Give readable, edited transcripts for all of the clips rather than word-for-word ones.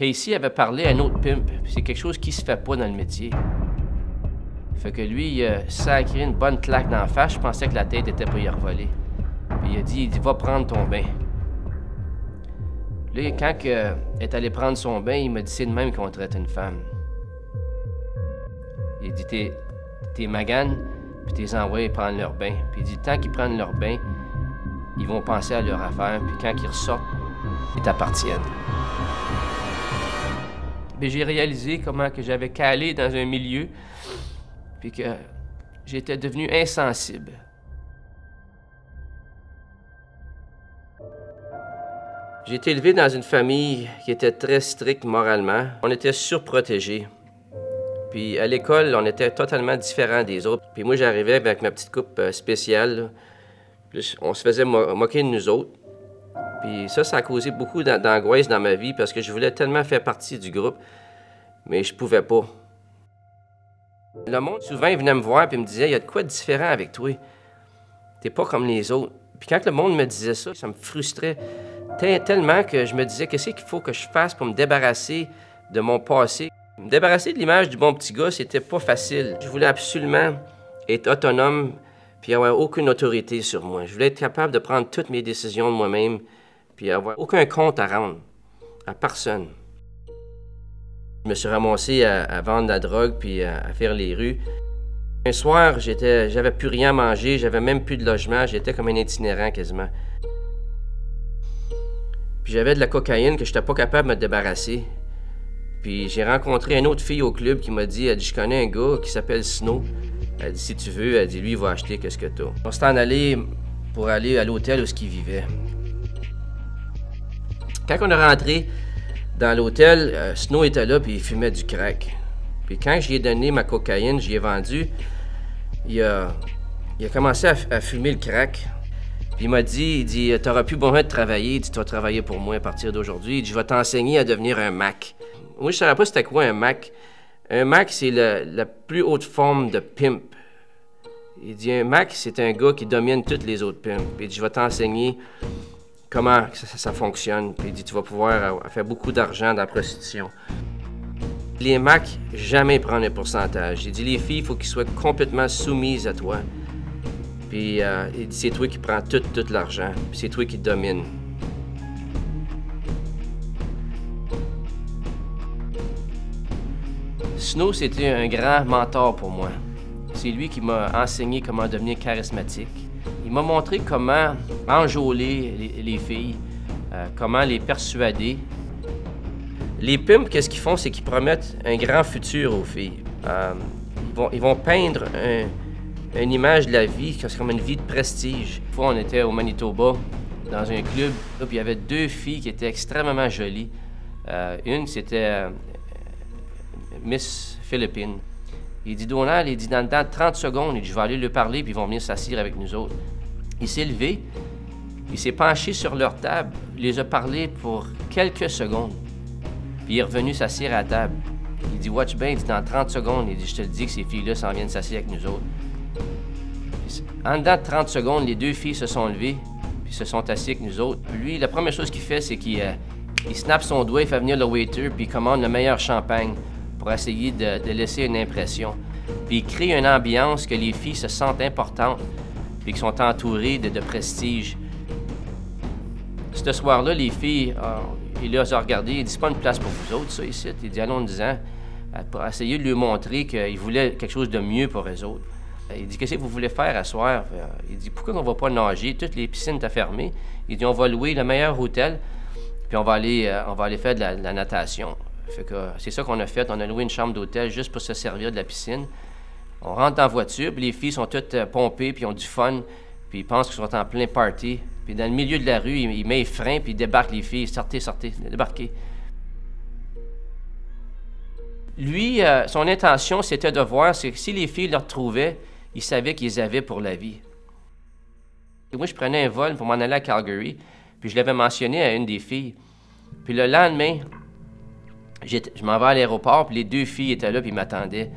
Casey avait parlé à un autre pimp. C'est quelque chose qui se fait pas dans le métier. Fait que lui, il a sacré une bonne claque dans la face. Je pensais que la tête était pas y revoler. Puis il a dit, va prendre ton bain. Là, quand elle est allé prendre son bain, il m'a dit, c'est de même qu'on traite une femme. Il dit, t'es magane, puis t'es envoyé prendre leur bain. Puis il dit, tant qu'ils prennent leur bain, ils vont penser à leur affaire, puis quand ils ressortent, ils t'appartiennent. Puis j'ai réalisé comment que j'avais calé dans un milieu, puis que j'étais devenu insensible. J'ai été élevé dans une famille qui était très stricte moralement. On était surprotégés. Puis à l'école, on était totalement différents des autres. Puis moi, j'arrivais avec ma petite coupe spéciale. Là. Puis on se faisait moquer de nous autres. Puis ça a causé beaucoup d'angoisse dans ma vie parce que je voulais tellement faire partie du groupe, mais je pouvais pas. Le monde, souvent, il venait me voir et me disait, il y a de quoi de différent avec toi. T'es pas comme les autres. Puis quand le monde me disait ça, ça me frustrait tellement que je me disais, qu'est-ce qu'il faut que je fasse pour me débarrasser de mon passé? Me débarrasser de l'image du bon petit gars, c'était pas facile. Je voulais absolument être autonome puis avoir aucune autorité sur moi. Je voulais être capable de prendre toutes mes décisions de moi-même puis avoir aucun compte à rendre à personne. Je me suis ramassé à vendre de la drogue puis à faire les rues. Un soir, j'avais plus rien à manger, j'avais même plus de logement, j'étais comme un itinérant quasiment. Puis j'avais de la cocaïne que je n'étais pas capable de me débarrasser. Puis j'ai rencontré une autre fille au club qui m'a dit, elle dit, je connais un gars qui s'appelle Snow. Elle dit, si tu veux, elle dit, lui, il va acheter qu'est-ce que t'as. On s'est en allé pour aller à l'hôtel où il vivait. Quand on est rentré dans l'hôtel, Snow était là puis il fumait du crack. Puis quand j'y ai donné ma cocaïne, j'y ai vendu, il a commencé à fumer le crack. Puis il m'a dit, t'auras plus besoin de travailler, il dit, tu vas travailler pour moi à partir d'aujourd'hui. Il dit, je vais t'enseigner à devenir un Mac. Moi, je savais pas c'était quoi un Mac. Un Mac, c'est la plus haute forme de pimp. Il dit, un Mac, c'est un gars qui domine toutes les autres pimps. Puis il dit, je vais t'enseigner comment ça fonctionne. Puis il dit, tu vas pouvoir faire beaucoup d'argent dans la prostitution. Les Macs, jamais prendre un pourcentage. Il dit, les filles, il faut qu'ils soient complètement soumises à toi. Puis il dit, c'est toi qui prends tout l'argent. Puis c'est toi qui domine. Snow, c'était un grand mentor pour moi. C'est lui qui m'a enseigné comment devenir charismatique. Il m'a montré comment enjôler les filles, comment les persuader. Les pimps, qu'est-ce qu'ils font, c'est qu'ils promettent un grand futur aux filles. Ils vont peindre une image de la vie, c'est comme une vie de prestige. Une fois, on était au Manitoba, dans un club, puis il y avait deux filles qui étaient extrêmement jolies. Une, c'était Miss Philippine. Il dit, Donald, il dit, dans 30 secondes, il dit, je vais aller leur parler, puis ils vont venir s'asseoir avec nous autres. Il s'est levé, il s'est penché sur leur table, il les a parlé pour quelques secondes. Puis il est revenu s'asseoir à la table. Il dit, watch bien, il dit, dans 30 secondes, il dit, je te le dis que ces filles-là s'en viennent s'asseoir avec nous autres. Puis, en dedans de 30 secondes, les deux filles se sont levées, puis se sont assises avec nous autres. Lui, la première chose qu'il fait, c'est qu'il snappe son doigt, il fait venir le waiter, puis il commande le meilleur champagne pour essayer de laisser une impression. Puis il crée une ambiance que les filles se sentent importantes, puis qui sont entourées de prestige. Ce soir-là, les filles, il les a regardées, il dit, c'est pas une place pour vous autres, ça, ici. Il dit, allons-en, pour essayer de lui montrer qu'il voulait quelque chose de mieux pour eux autres. Il dit, qu'est-ce que vous voulez faire à soir? Il dit, pourquoi on va pas nager? Toutes les piscines sont fermées. Il dit, on va louer le meilleur hôtel, puis on va aller faire de la natation. Fait que c'est ça qu'on a fait. On a loué une chambre d'hôtel juste pour se servir de la piscine. On rentre dans la voiture, puis les filles sont toutes pompées, puis ont du fun, puis ils pensent qu'ils sont en plein party. Puis dans le milieu de la rue, il met les freins, puis il débarque les filles. Sortez, débarquez. Lui, son intention, c'était de voir que si les filles le retrouvaient, il savait qu'ils les avaient pour la vie. Et moi, je prenais un vol pour m'en aller à Calgary, puis je l'avais mentionné à une des filles. Puis le lendemain, je m'en vais à l'aéroport, puis les deux filles étaient là, puis ils m'attendaient.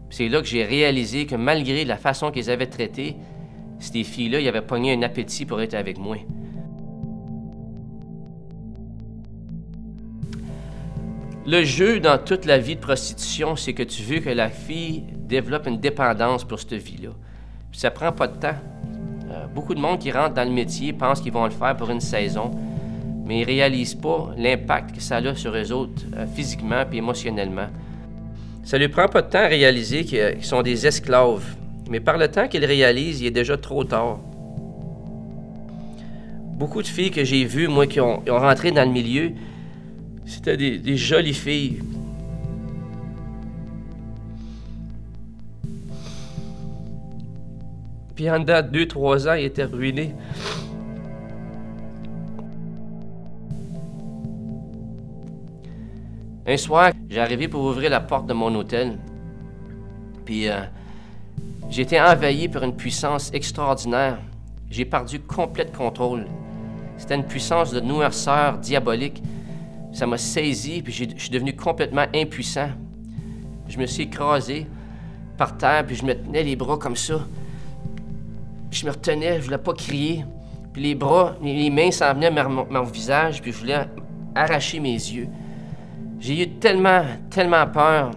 C'est là que j'ai réalisé que malgré la façon qu'ils avaient traité, ces filles-là, ils avaient pogné un appétit pour être avec moi. Le jeu dans toute la vie de prostitution, c'est que tu veux que la fille développe une dépendance pour cette vie-là. Puis ça prend pas de temps. Beaucoup de monde qui rentre dans le métier pensent qu'ils vont le faire pour une saison, mais ils réalisent pas l'impact que ça a sur eux autres, physiquement et émotionnellement. Ça lui prend pas de temps à réaliser qu'ils sont des esclaves, mais par le temps qu'ils réalisent, il est déjà trop tard. Beaucoup de filles que j'ai vues, moi, qui ont rentré dans le milieu, c'était des jolies filles. Puis en dedans de 2-3 ans, ils étaient ruinés. Un soir, j'ai arrivé pour ouvrir la porte de mon hôtel. Puis j'ai été envahi par une puissance extraordinaire. J'ai perdu complet contrôle. C'était une puissance de noirceur diabolique. Ça m'a saisi, puis je suis devenu complètement impuissant. Je me suis écrasé par terre, puis je me tenais les bras comme ça. Puis je me retenais, je voulais pas crier. Puis les bras, les mains s'en venaient vers mon visage, puis je voulais arracher mes yeux. J'ai eu tellement peur.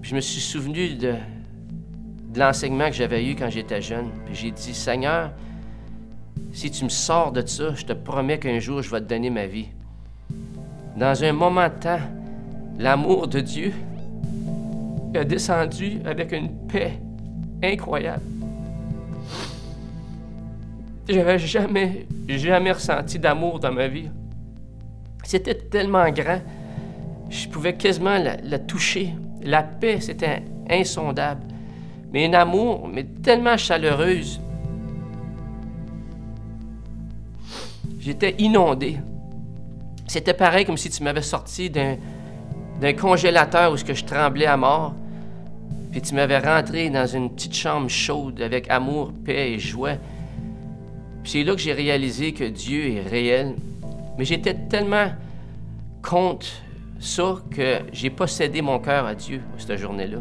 Puis je me suis souvenu de l'enseignement que j'avais eu quand j'étais jeune. Puis j'ai dit, Seigneur, si tu me sors de ça, je te promets qu'un jour, je vais te donner ma vie. Dans un moment de temps, l'amour de Dieu est descendu avec une paix incroyable. J'avais jamais ressenti d'amour dans ma vie. C'était tellement grand, je pouvais quasiment la toucher. La paix, c'était insondable. Mais un amour, mais tellement chaleureuse. J'étais inondé. C'était pareil comme si tu m'avais sorti d'un congélateur où je tremblais à mort, puis tu m'avais rentré dans une petite chambre chaude avec amour, paix et joie. Puis c'est là que j'ai réalisé que Dieu est réel. Mais j'étais tellement contre ça que j'ai pas cédé mon cœur à Dieu cette journée-là.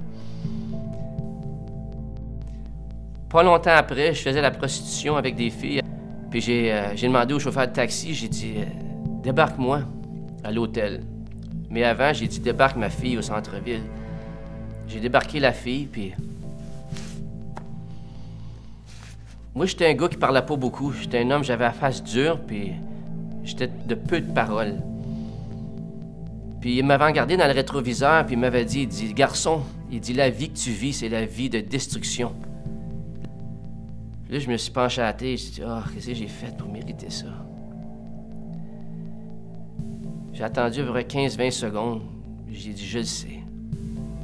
Pas longtemps après, je faisais la prostitution avec des filles. Puis j'ai demandé au chauffeur de taxi, j'ai dit « Débarque-moi à l'hôtel ». Mais avant, j'ai dit « Débarque ma fille au centre-ville ». J'ai débarqué la fille, puis... Moi, j'étais un gars qui parlait pas beaucoup. J'étais un homme, j'avais la face dure, puis j'étais de peu de paroles. Puis il m'avait regardé dans le rétroviseur, puis il m'avait dit, « Garçon, il dit, la vie que tu vis, c'est la vie de destruction. » Là, je me suis penché à la tête, j'ai dit, « Ah, qu'est-ce que j'ai fait pour mériter ça? » J'ai attendu à peu près 15-20 secondes. J'ai dit, « Je le sais. »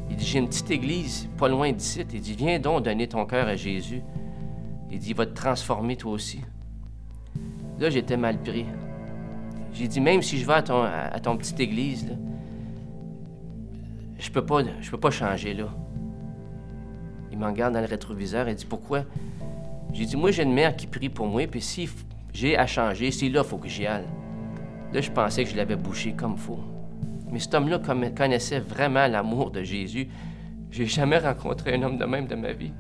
Il dit, « J'ai une petite église pas loin d'ici. » Il dit, « Viens donc donner ton cœur à Jésus. » Il dit, « Il va te transformer toi aussi. » Là, j'étais mal pris. J'ai dit, « Même si je vais à ton petite église, là, je peux pas changer là. » Il me regarde dans le rétroviseur et dit, « Pourquoi? » J'ai dit, « Moi, j'ai une mère qui prie pour moi, puis si j'ai à changer, c'est là qu'il faut que j'y aille. » Là, je pensais que je l'avais bouché comme il faut. Mais cet homme-là connaissait vraiment l'amour de Jésus. J'ai jamais rencontré un homme de même de ma vie.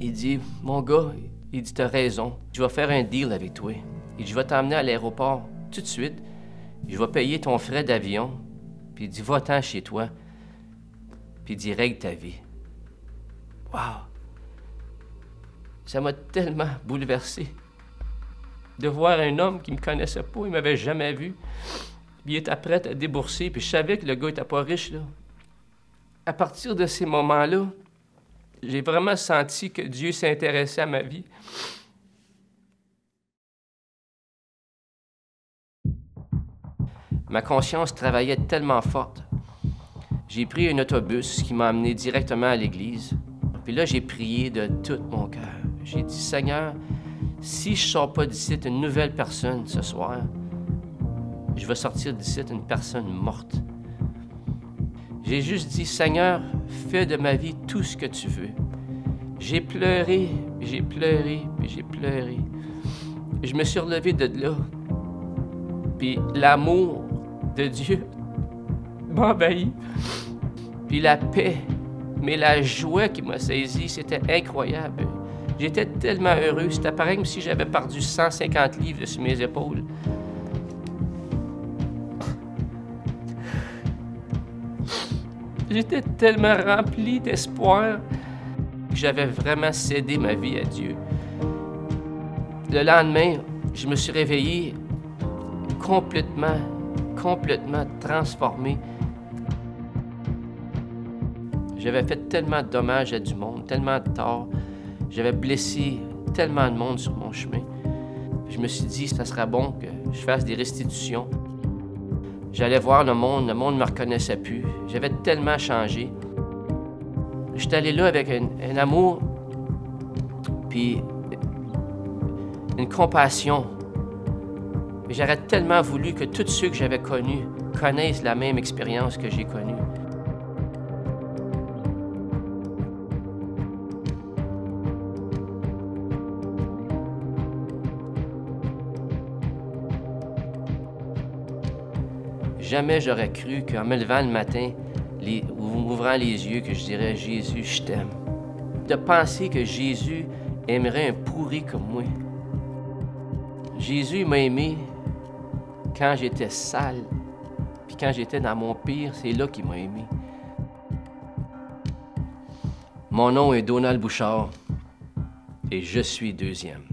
Il dit, « Mon gars, il dit, t'as raison, je vais faire un deal avec toi. Il dit, je vais t'emmener à l'aéroport tout de suite. Je vais payer ton frais d'avion. Puis il dit, va-t'en chez toi. Puis il dit, règle ta vie. » Wow! Ça m'a tellement bouleversé de voir un homme qui me connaissait pas, il m'avait jamais vu. Puis il était prêt à débourser, puis je savais que le gars était pas riche, là. À partir de ces moments-là, j'ai vraiment senti que Dieu s'intéressait à ma vie. Ma conscience travaillait tellement forte. J'ai pris un autobus qui m'a amené directement à l'église. Puis là, j'ai prié de tout mon cœur. J'ai dit, « Seigneur, si je ne sors pas d'ici une nouvelle personne ce soir, je vais sortir d'ici une personne morte. » J'ai juste dit, « Seigneur, fais de ma vie tout ce que tu veux. » J'ai pleuré, puis j'ai pleuré, puis j'ai pleuré. Je me suis relevé de là. Puis l'amour de Dieu m'a envahi. Puis la paix, mais la joie qui m'a saisi, c'était incroyable. J'étais tellement heureux. C'était pareil comme si j'avais perdu 150 livres sur mes épaules. J'étais tellement rempli d'espoir que j'avais vraiment cédé ma vie à Dieu. Le lendemain, je me suis réveillé complètement transformé. J'avais fait tellement de dommages à du monde, tellement de tort. J'avais blessé tellement de monde sur mon chemin. Je me suis dit, ça serait bon que je fasse des restitutions. J'allais voir le monde ne me reconnaissait plus. J'avais tellement changé. J'étais allé là avec un amour, puis une compassion. J'aurais tellement voulu que tous ceux que j'avais connus connaissent la même expérience que j'ai connue. Jamais j'aurais cru qu'en me levant le matin, ou m'ouvrant les yeux, que je dirais « Jésus, je t'aime ». De penser que Jésus aimerait un pourri comme moi. Jésus m'a aimé quand j'étais sale, puis quand j'étais dans mon pire, c'est là qu'il m'a aimé. Mon nom est Donald Bouchard et je suis deuxième.